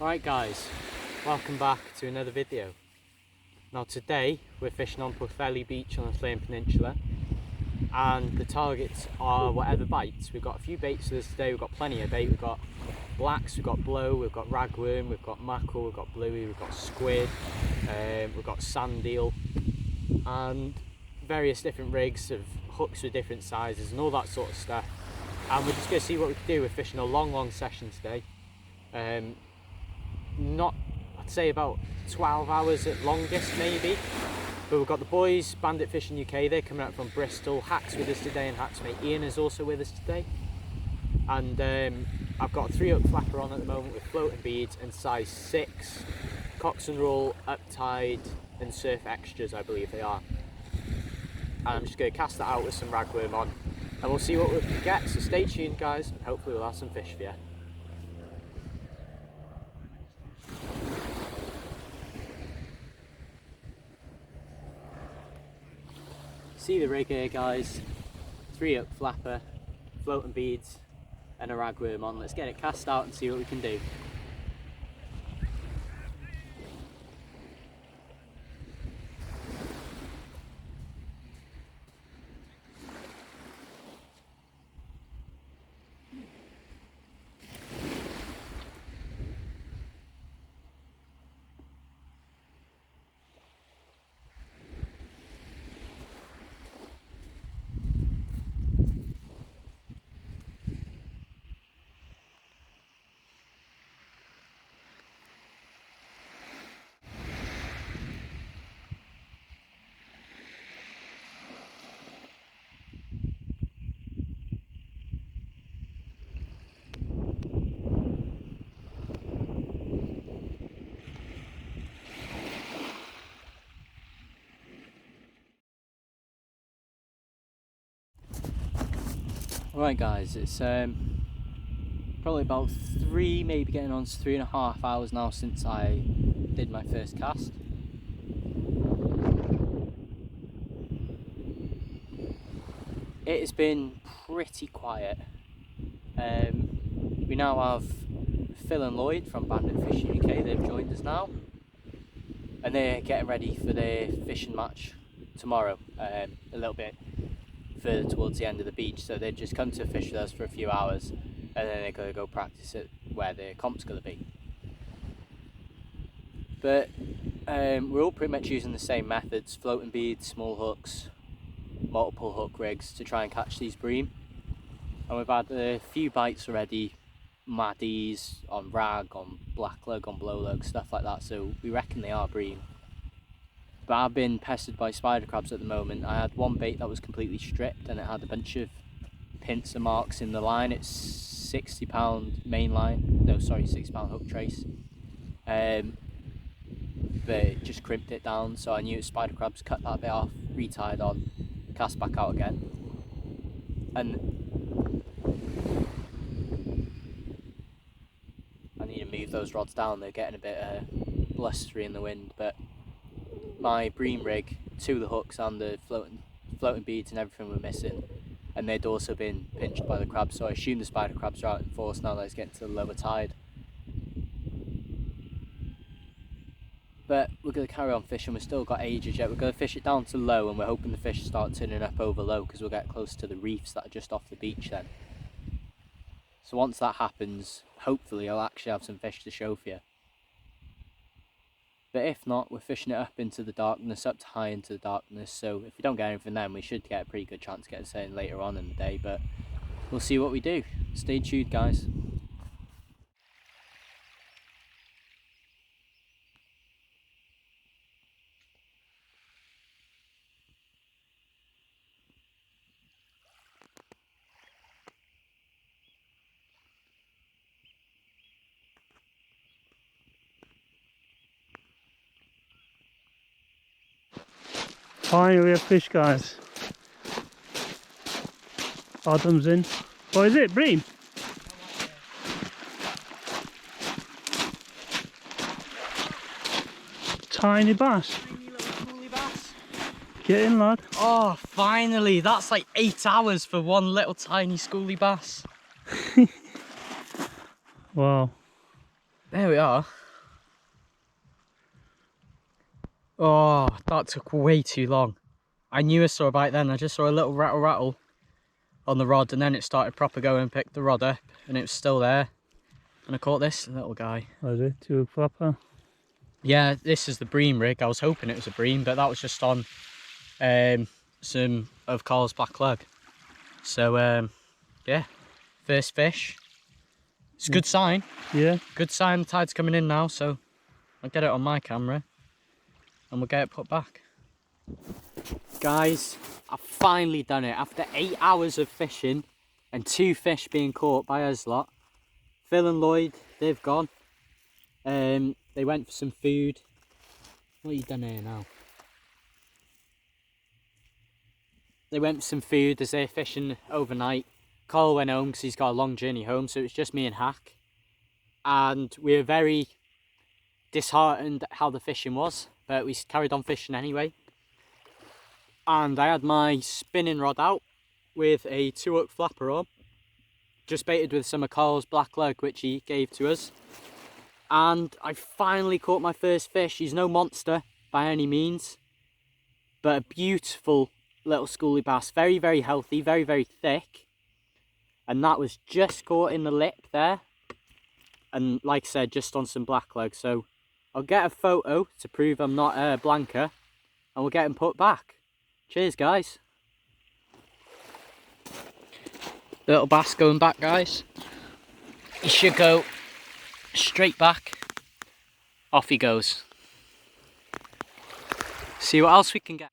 Alright guys, welcome back to another video. Now today we're fishing on Pwllheli beach on the Pwllheli Peninsula, and the targets are whatever bites. We've got a few baits for this today. We've got plenty of bait. We've got blacks, we've got blow, we've got ragworm, we've got mackerel, we've got bluey, we've got squid, we've got sand eel, and various different rigs of hooks with different sizes and all that sort of stuff. And we're just going to see what we can do. We're fishing a long session today. Not, I'd say about 12 hours at longest maybe, but we've got the boys, Bandit Fishing UK, they're coming out from Bristol. Haks with us today, and Haks mate Ian is also with us today. And I've got a 3-hook flapper on at the moment with floating beads and size 6, Cox and Roll, Uptide and Surf Extras I believe they are. And I'm just going to cast that out with some ragworm on, and we'll see what we can get. So stay tuned guys, and hopefully we'll have some fish for you. See the rig here guys, 3-hook flapper, floating beads and a ragworm on. Let's get it cast out and see what we can do. Right guys, it's probably about 3, maybe getting on to 3.5 hours now since I did my first cast. It has been pretty quiet. We now have Phil and Lloyd from Bandit Fishing UK, they've joined us now. And they're getting ready for their fishing match tomorrow, a little bit further towards the end of the beach, so they've just come to fish with us for a few hours and then they're going to go practice at where the comp's going to be. But we're all pretty much using the same methods: floating beads, small hooks, multiple hook rigs to try and catch these bream. And we've had a few bites already, maddies on rag, on black lug, on blow lug, stuff like that, so we reckon they are bream. But I've been pestered by spider crabs at the moment. I had one bait that was completely stripped and it had a bunch of pincer marks in the line. It's £60 main line, no sorry, £60 hook trace. But it just crimped it down, so I knew it was spider crabs, cut that bit off, retied on, cast back out again. And I need to move those rods down, they're getting a bit blustery in the wind. But my bream rig, 2 of the hooks and the floating beads and everything were missing, and they'd also been pinched by the crabs, so I assume the spider crabs are out in force now that it's getting to the lower tide. But we're going to carry on fishing, we've still got ages yet. We're going to fish it down to low, and we're hoping the fish start turning up over low because we'll get close to the reefs that are just off the beach then. So once that happens, hopefully I'll actually have some fish to show for you. But if not, we're fishing it up into the darkness, up to high into the darkness, so if we don't get anything then, we should get a pretty good chance to get something later on in the day, but we'll see what we do. Stay tuned guys. Finally we have fish guys. Adam's in. What is it? Bream? Tiny bass. Get in lad. Oh finally, that's like 8 hours for one little tiny schoolie bass. Wow. There we are. Oh, that took way too long. I knew I saw a bite then. I just saw a little rattle on the rod, and then it started proper going and picked the rod up, and it was still there. And I caught this little guy. What is it? 2 o'clock? Yeah, this is the bream rig. I was hoping it was a bream, but that was just on some of Karl's black lug. So yeah, first fish. It's a good sign. Yeah. Good sign the tide's coming in now, so I'll get it on my camera and we'll get it put back. Guys, I've finally done it. After 8 hours of fishing and 2 fish being caught by us lot. Phil and Lloyd, they've gone. They went for some food. What are you done here now? They went for some food as they're fishing overnight. Karl went home because he's got a long journey home, so it was just me and Hak. And we were very disheartened at how the fishing was, but we carried on fishing anyway. And I had my spinning rod out with a 2-hook flapper on, just baited with some of Karl's black lug, which he gave to us. And I finally caught my first fish. He's no monster by any means, but a beautiful little schoolie bass. Very, very healthy, very, very thick. And that was just caught in the lip there. And like I said, just on some black lug. So I'll get a photo to prove I'm not a blanker, and we'll get him put back. Cheers, guys. Little bass going back, guys. He should go straight back. Off he goes. See what else we can get.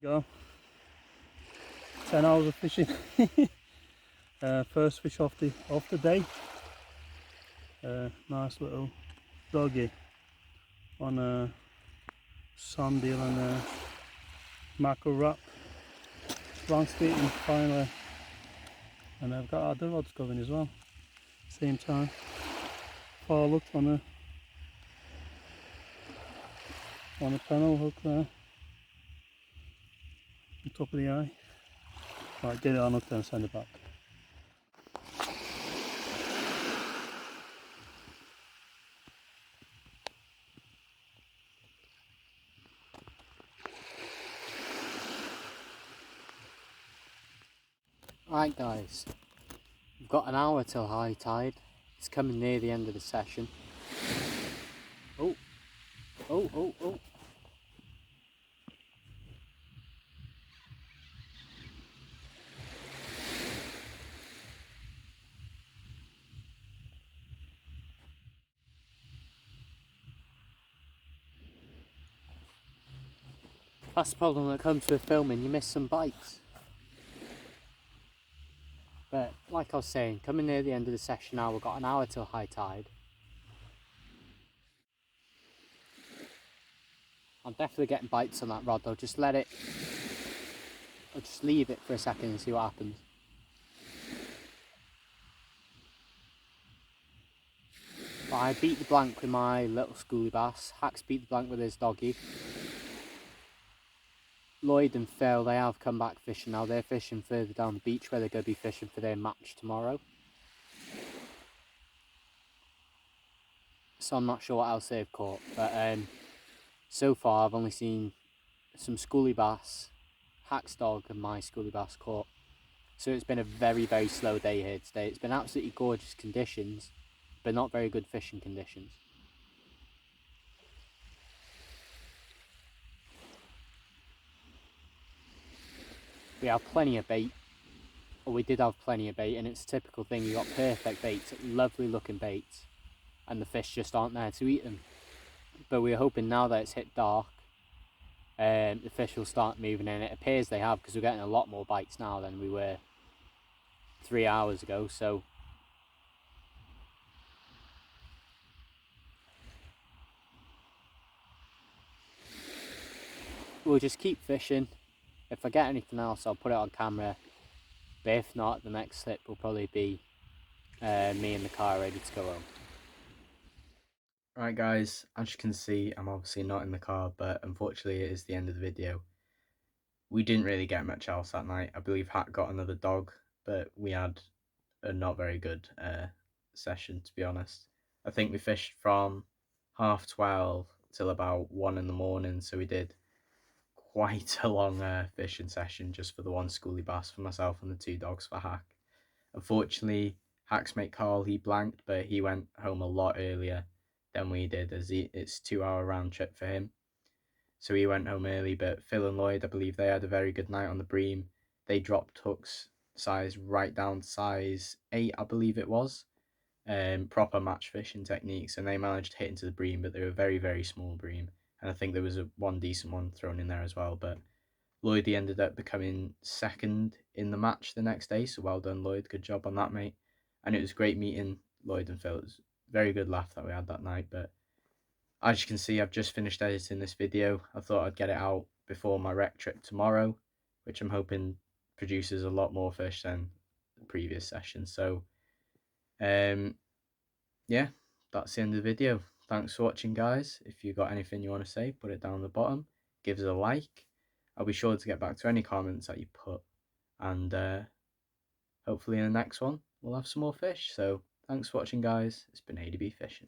Go. 10 hours of fishing. First fish off the day. Nice little doggy on a sand deal and a mackerel wrap. Last eating finally, and I've got other rods going as well. Same time. Far looked on a panel hook there. On top of the eye. Right, get it on hook then and send it back. Right, guys, we've got an hour till high tide. It's coming near the end of the session. Oh. That's the problem that comes with filming, you miss some bites. But like I was saying, coming near the end of the session now, we've got an hour till high tide. I'm definitely getting bites on that rod though. I'll just leave it for a second and see what happens. But I beat the blank with my little schoolie bass. Haks beat the blank with his doggy. Lloyd and Phil, they have come back fishing now. They're fishing further down the beach where they're going to be fishing for their match tomorrow. So I'm not sure what else they've caught. But so far I've only seen some schoolie bass, Haks dog and my schoolie bass caught. So it's been a very, very slow day here today. It's been absolutely gorgeous conditions, but not very good fishing conditions. We have plenty of bait, or we did have plenty of bait, and it's a typical thing. You got perfect baits, lovely looking baits, and the fish just aren't there to eat them. But we're hoping now that it's hit dark, the fish will start moving in. It appears they have, because we're getting a lot more bites now than we were 3 hours ago. So we'll just keep fishing. If I get anything else, I'll put it on camera. But if not, the next slip will probably be me in the car ready to go home. Right guys, as you can see, I'm obviously not in the car, but unfortunately it is the end of the video. We didn't really get much else that night. I believe Hat got another dog, but we had a not very good session, to be honest. I think we fished from 12:30 till about 1 in the morning, so we did quite a long fishing session just for the one schoolie bass for myself and the 2 dogs for Hack. Unfortunately, Haks mate Karl, he blanked, but he went home a lot earlier than we did, as it's 2 hour round trip for him. So he went home early, but Phil and Lloyd, I believe they had a very good night on the bream. They dropped hooks size right down to size 8, I believe it was. Proper match fishing techniques, and they managed to hit into the bream, but they were very, very small bream. And I think there was one decent one thrown in there as well. But Lloyd, he ended up becoming second in the match the next day, so well done, Lloyd. Good job on that, mate. And it was great meeting Lloyd and Phil. It was a very good laugh that we had that night. But as you can see, I've just finished editing this video. I thought I'd get it out before my rec trip tomorrow, which I'm hoping produces a lot more fish than the previous session. So, yeah, that's the end of the video. Thanks for watching, guys. If you got anything you want to say, put it down the bottom. Give us a like. I'll be sure to get back to any comments that you put. And hopefully in the next one, we'll have some more fish. So, thanks for watching, guys. It's been ADB Fishing.